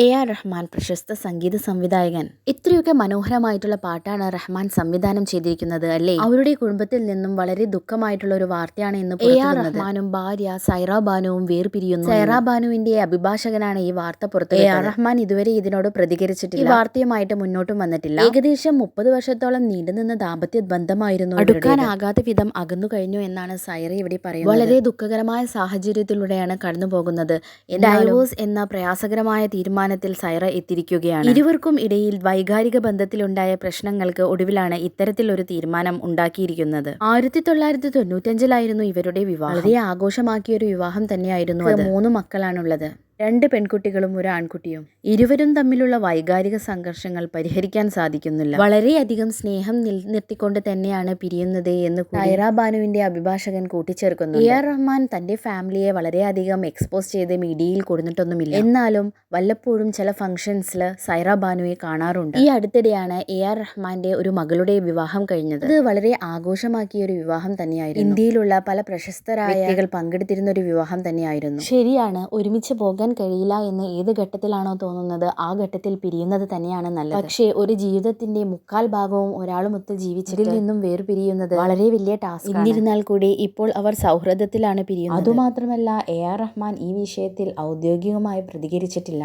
AR Rahman പ്രശസ്ത സംഗീത സംവിധായകൻ. ഇത്രയൊക്കെ മനോഹരമായിട്ടുള്ള പാട്ടാണ് റഹ്മാൻ സംവിധാനം ചെയ്തിരിക്കുന്നത് അല്ലേ? അവരുടെ കുടുംബത്തിൽ നിന്നും വളരെ ദുഃഖമായിട്ടുള്ള ഒരു വാർത്തയാണ് ഇന്ന് AR റഹ്മാനും ഭാര്യ സൈറ ബാനുവും വേർപിരിയുന്നു. സൈറ ബാനുവിന്റെ അഭിഭാഷകനാണ് ഈ വാർത്ത പുറത്തു. AR റഹ്മാൻ ഇതുവരെ ഇതിനോട് പ്രതികരിച്ചിട്ടില്ല. ഈ വാർത്തയുമായിട്ട് മുന്നോട്ടും വന്നിട്ടില്ല. ഏകദേശം 30 വർഷത്തോളം നീണ്ടുനിന്ന ദാമ്പത്യ ബന്ധമായിരുന്നു. അടുക്കാനാകാത്ത വിധം അകന്നു കഴിഞ്ഞു എന്നാണ് സൈറ ഇവിടെ പറയുന്നത്. വളരെ ദുഃഖകരമായ സാഹചര്യത്തിലൂടെയാണ് കടന്നു പോകുന്നത്. ഡൈവോഴ്സ് എന്ന പ്രയാസകരമായ തീരുമാനത്തിൽ സൈറ എത്തിയിരിക്കുകയാണ്. ഇരുവർക്കും ഇടയിൽ വൈകാരിക ബന്ധത്തിലുണ്ടായ പ്രശ്നങ്ങൾക്ക് ഒടുവിലാണ് ഇത്തരത്തിലൊരു തീരുമാനം ഉണ്ടാക്കിയിരിക്കുന്നത്. 1995 ഇവരുടെ വിവാഹം. വളരെ ആഘോഷമാക്കിയ ഒരു വിവാഹം തന്നെയായിരുന്നു. 3 മക്കളാണുള്ളത്. 2 പെൺകുട്ടികളും 1 ആൺകുട്ടിയും. ഇരുവരും തമ്മിലുള്ള വൈകാരിക സംഘർഷങ്ങൾ പരിഹരിക്കാൻ സാധിക്കുന്നില്ല. വളരെയധികം സ്നേഹം നിലനിർത്തിക്കൊണ്ട് തന്നെയാണ് പിരിയുന്നത് എന്ന് സൈറ ബാനുവിന്റെ അഭിഭാഷകൻ കൂട്ടിച്ചേർക്കുന്നു. AR റഹ്മാൻ തന്റെ ഫാമിലിയെ വളരെയധികം എക്സ്പോസ് ചെയ്ത് മീഡിയയിൽ കൊടുത്തിട്ടൊന്നുമില്ല. എന്നാലും വല്ലപ്പോഴും ചില ഫംഗ്ഷൻസിൽ സൈറ ബാനുവെ കാണാറുണ്ട്. ഈ അടുത്തിടെയാണ് AR റഹ്മാന്റെ ഒരു മകളുടെ വിവാഹം കഴിഞ്ഞത്. ഇത് വളരെ ആഘോഷമാക്കിയ ഒരു വിവാഹം തന്നെയായിരുന്നു. ഇന്ത്യയിലുള്ള പല പ്രശസ്തരായ വ്യക്തികൾ പങ്കെടുത്തിരുന്ന ഒരു വിവാഹം തന്നെയായിരുന്നു. ശരിയാണ്, ഒരുമിച്ച് പോകാൻ കഴിയില്ല എന്ന് ഏത് ഘട്ടത്തിലാണോ തോന്നുന്നത് ആ ഘട്ടത്തിൽ പിരിയുന്നത് തന്നെയാണ് നല്ലത്. പക്ഷേ ഒരു ജീവിതത്തിന്റെ 3/4 ഭാഗവും ഒരാളുമൊത്ത് ജീവിച്ചതിൽ നിന്നും വേർപിരിയുന്നത് വളരെ വലിയ ടാസ്ക്. എന്നിരുന്നാൽ കൂടി ഇപ്പോൾ അവർ സൗഹൃദത്തിലാണ് പിരിയുന്നത്. അതുമാത്രമല്ല AR റഹ്മാൻ ഈ വിഷയത്തിൽ ഔദ്യോഗികമായി പ്രതികരിച്ചിട്ടില്ല.